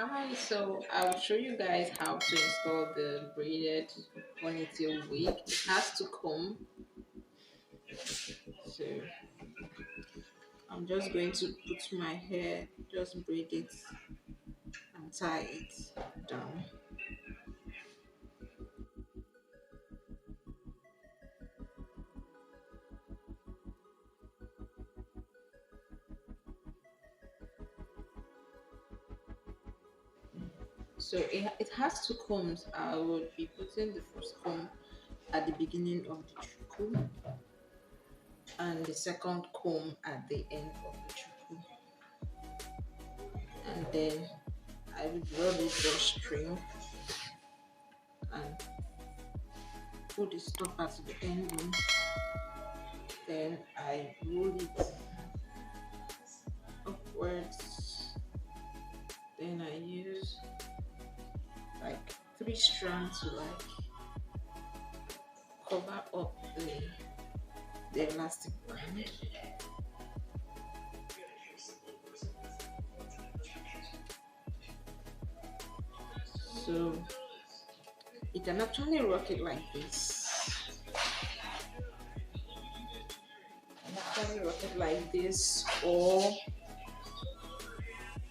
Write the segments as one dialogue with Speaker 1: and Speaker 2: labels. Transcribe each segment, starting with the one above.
Speaker 1: Hi, so I'll show you guys how to install the braided ponytail wig. It has to comb, so I'm just going to put my hair, just braid it and tie it down. So it has two combs. I will be putting the first comb at the beginning of the trickle and the second comb at the end of the trickle, and then I will draw the drawstring and put the stop at the ending. Then I roll it upwards. Then I use like 3 strands to like cover up the elastic band. So you can actually rock it like this. You can actually rock it like this, or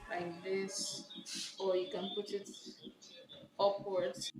Speaker 1: like this, or you can put it upwards.